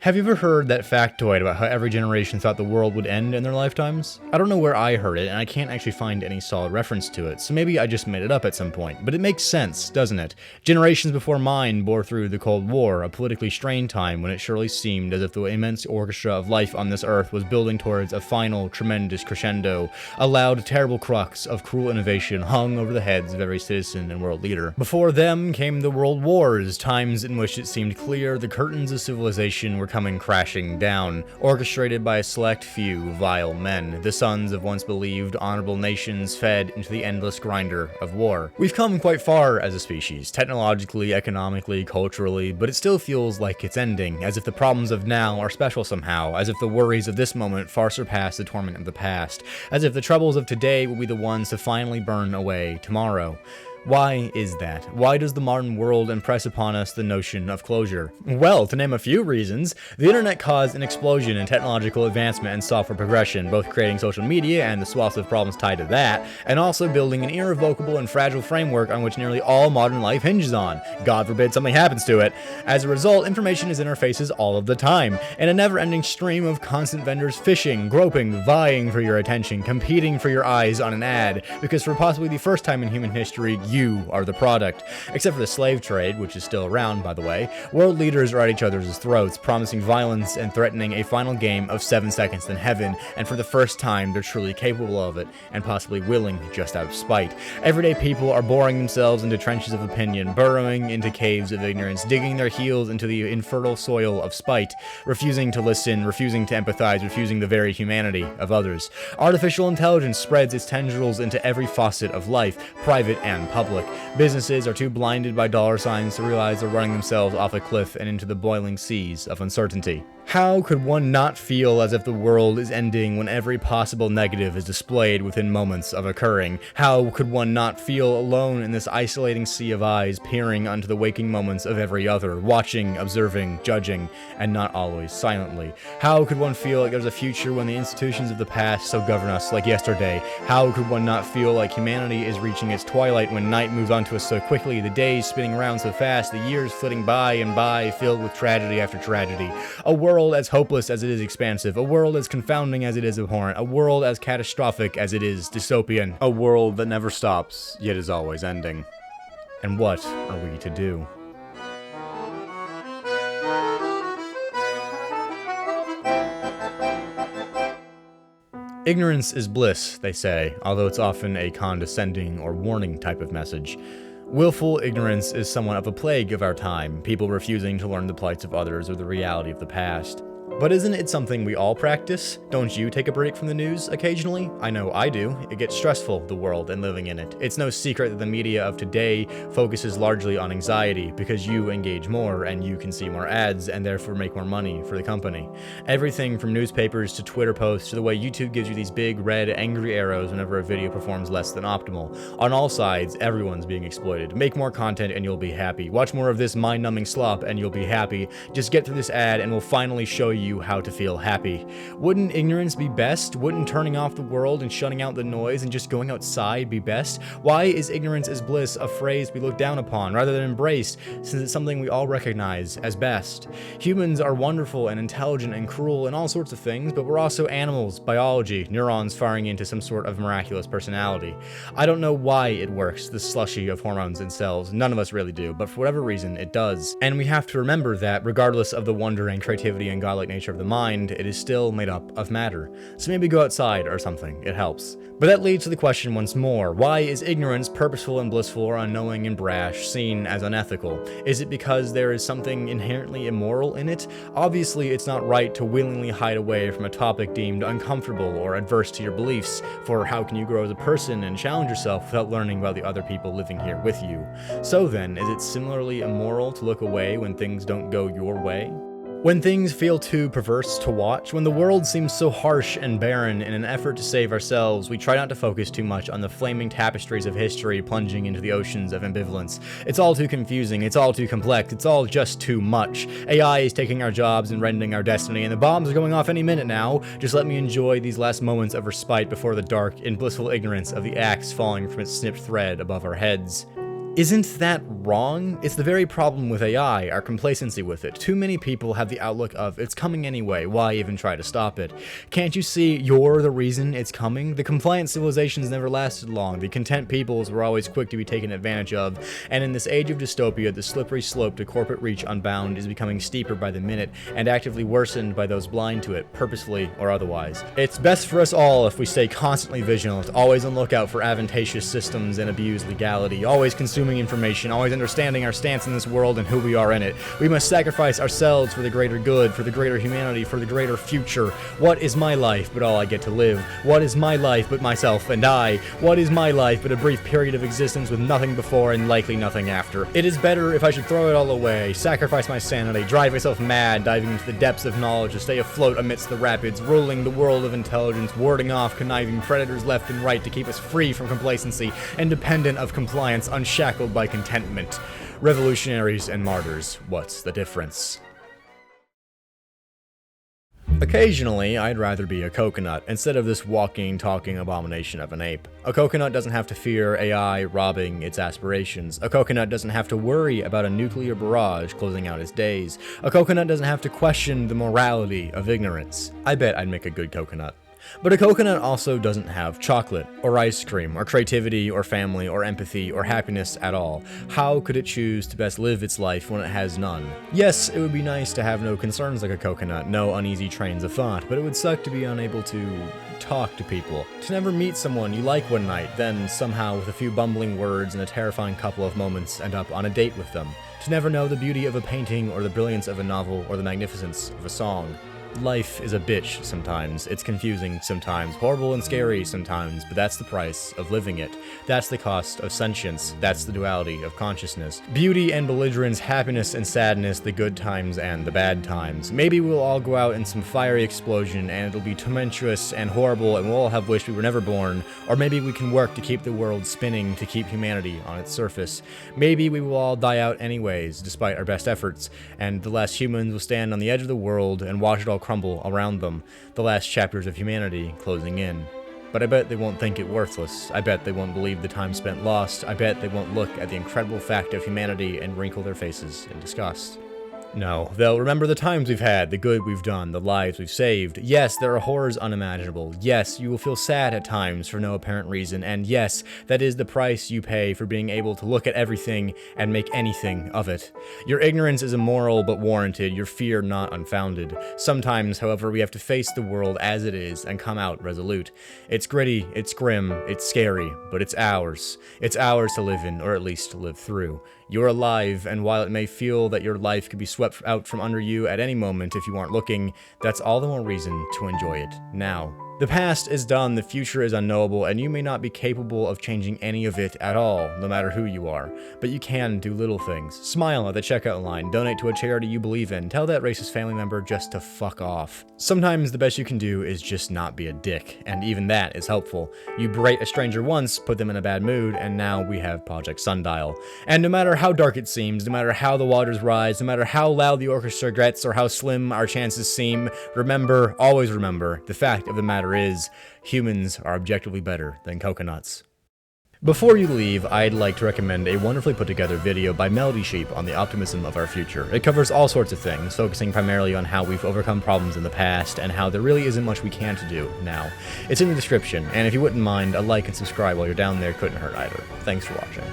Have you ever heard that factoid about how every generation thought the world would end in their lifetimes? I don't know where I heard it, and I can't actually find any solid reference to it, so maybe I just made it up at some point, but it makes sense, doesn't it? Generations before mine bore through the Cold War, a politically strained time when it surely seemed as if the immense orchestra of life on this earth was building towards a final, tremendous crescendo, a loud, terrible crux of cruel innovation hung over the heads of every citizen and world leader. Before them came the World Wars, times in which it seemed clear the curtains of civilization were coming crashing down, orchestrated by a select few vile men, the sons of once believed honorable nations fed into the endless grinder of war. We've come quite far as a species, technologically, economically, culturally, but it still feels like it's ending, as if the problems of now are special somehow, as if the worries of this moment far surpass the torment of the past, as if the troubles of today will be the ones to finally burn away tomorrow. Why is that? Why does the modern world impress upon us the notion of closure? Well, to name a few reasons, the internet caused an explosion in technological advancement and software progression, both creating social media and the swaths of problems tied to that, and also building an irrevocable and fragile framework on which nearly all modern life hinges on. God forbid something happens to it. As a result, information is in our faces all of the time, and a never-ending stream of constant vendors fishing, groping, vying for your attention, competing for your eyes on an ad, because for possibly the first time in human history, you are the product. Except for the slave trade, which is still around, by the way, world leaders are at each other's throats, promising violence and threatening a final game of 7 seconds in heaven, and for the first time, they're truly capable of it, and possibly willing just out of spite. Everyday people are boring themselves into trenches of opinion, burrowing into caves of ignorance, digging their heels into the infertile soil of spite, refusing to listen, refusing to empathize, refusing the very humanity of others. Artificial intelligence spreads its tendrils into every facet of life, private and public. Businesses are too blinded by dollar signs to realize they're running themselves off a cliff and into the boiling seas of uncertainty. How could one not feel as if the world is ending when every possible negative is displayed within moments of occurring? How could one not feel alone in this isolating sea of eyes peering onto the waking moments of every other, watching, observing, judging, and not always silently? How could one feel like there's a future when the institutions of the past still govern us like yesterday? How could one not feel like humanity is reaching its twilight when night moves on to us so quickly, the days spinning around so fast, the years flitting by and by, filled with tragedy after tragedy? A world as hopeless as it is expansive, a world as confounding as it is abhorrent, a world as catastrophic as it is dystopian, a world that never stops, yet is always ending. And what are we to do? Ignorance is bliss, they say, although it's often a condescending or warning type of message. Willful ignorance is somewhat of a plague of our time, people refusing to learn the plights of others or the reality of the past. But isn't it something we all practice? Don't you take a break from the news occasionally? I know I do. It gets stressful, the world, and living in it. It's no secret that the media of today focuses largely on anxiety, because you engage more and you can see more ads and therefore make more money for the company. Everything from newspapers to Twitter posts to the way YouTube gives you these big red angry arrows whenever a video performs less than optimal. On all sides, everyone's being exploited. Make more content and you'll be happy. Watch more of this mind-numbing slop and you'll be happy. Just get through this ad and we'll finally show you how to feel happy. Wouldn't ignorance be best? Wouldn't turning off the world and shutting out the noise and just going outside be best? Why is ignorance is bliss a phrase we look down upon rather than embraced, since it's something we all recognize as best? Humans are wonderful and intelligent and cruel and all sorts of things, but we're also animals, biology, neurons firing into some sort of miraculous personality. I don't know why it works, this slushy of hormones and cells. None of us really do, but for whatever reason, it does. And we have to remember that, regardless of the wonder and creativity and godlike nature of the mind, it is still made up of matter. So maybe go outside or something, it helps. But that leads to the question once more, why is ignorance, purposeful and blissful or unknowing and brash, seen as unethical? Is it because there is something inherently immoral in it? Obviously, it's not right to willingly hide away from a topic deemed uncomfortable or adverse to your beliefs, for how can you grow as a person and challenge yourself without learning about the other people living here with you? So then, is it similarly immoral to look away when things don't go your way? When things feel too perverse to watch, when the world seems so harsh and barren, in an effort to save ourselves, we try not to focus too much on the flaming tapestries of history plunging into the oceans of ambivalence. It's all too confusing, it's all too complex, it's all just too much. AI is taking our jobs and rending our destiny, and the bombs are going off any minute now. Just let me enjoy these last moments of respite before the dark and blissful ignorance of the axe falling from its snipped thread above our heads. Isn't that wrong? It's the very problem with AI, our complacency with it. Too many people have the outlook of, it's coming anyway, why even try to stop it? Can't you see you're the reason it's coming? The compliant civilizations never lasted long, the content peoples were always quick to be taken advantage of, and in this age of dystopia, the slippery slope to corporate reach unbound is becoming steeper by the minute, and actively worsened by those blind to it, purposefully or otherwise. It's best for us all if we stay constantly vigilant, always on lookout for advantageous systems and abuse legality, always consuming information, always understanding our stance in this world and who we are in it. We must sacrifice ourselves for the greater good, for the greater humanity, for the greater future. What is my life but all I get to live? What is my life but myself and I? What is my life but a brief period of existence with nothing before and likely nothing after? It is better if I should throw it all away, sacrifice my sanity, drive myself mad, diving into the depths of knowledge to stay afloat amidst the rapids, ruling the world of intelligence, warding off conniving predators left and right to keep us free from complacency, independent of compliance, unshackled by contentment. Revolutionaries and martyrs, what's the difference? Occasionally, I'd rather be a coconut, instead of this walking, talking abomination of an ape. A coconut doesn't have to fear AI robbing its aspirations. A coconut doesn't have to worry about a nuclear barrage closing out its days. A coconut doesn't have to question the morality of ignorance. I bet I'd make a good coconut. But a coconut also doesn't have chocolate, or ice cream, or creativity, or family, or empathy, or happiness at all. How could it choose to best live its life when it has none? Yes, it would be nice to have no concerns like a coconut, no uneasy trains of thought, but it would suck to be unable to talk to people. To never meet someone you like one night, then somehow with a few bumbling words and a terrifying couple of moments end up on a date with them. To never know the beauty of a painting, or the brilliance of a novel, or the magnificence of a song. Life is a bitch sometimes, it's confusing sometimes, horrible and scary sometimes, but that's the price of living it. That's the cost of sentience, that's the duality of consciousness. Beauty and belligerence, happiness and sadness, the good times and the bad times. Maybe we'll all go out in some fiery explosion and it'll be tumultuous and horrible and we'll all have wished we were never born, or maybe we can work to keep the world spinning, to keep humanity on its surface. Maybe we will all die out anyways, despite our best efforts, and the last humans will stand on the edge of the world and watch it all crumble around them, the last chapters of humanity closing in. But I bet they won't think it worthless. I bet they won't believe the time spent lost. I bet they won't look at the incredible fact of humanity and wrinkle their faces in disgust. No, they'll remember the times we've had, the good we've done, the lives we've saved. Yes, there are horrors unimaginable. Yes, you will feel sad at times for no apparent reason. And yes, that is the price you pay for being able to look at everything and make anything of it. Your ignorance is immoral but warranted, your fear not unfounded. Sometimes, however, we have to face the world as it is and come out resolute. It's gritty, it's grim, it's scary, but it's ours. It's ours to live in, or at least to live through. You're alive, and while it may feel that your life could be swept out from under you at any moment if you aren't looking, that's all the more reason to enjoy it now. The past is done, the future is unknowable, and you may not be capable of changing any of it at all, no matter who you are. But you can do little things. Smile at the checkout line, donate to a charity you believe in, tell that racist family member just to fuck off. Sometimes the best you can do is just not be a dick, and even that is helpful. You berate a stranger once, put them in a bad mood, and now we have Project Sundial. And no matter how dark it seems, no matter how the waters rise, no matter how loud the orchestra gets or how slim our chances seem, remember, always remember, the fact of the matter is, humans are objectively better than coconuts. Before you leave, I'd like to recommend a wonderfully put together video by Melody Sheep on the optimism of our future. It covers all sorts of things, focusing primarily on how we've overcome problems in the past and how there really isn't much we can't do now. It's in the description, and if you wouldn't mind, a like and subscribe while you're down there couldn't hurt either. Thanks for watching.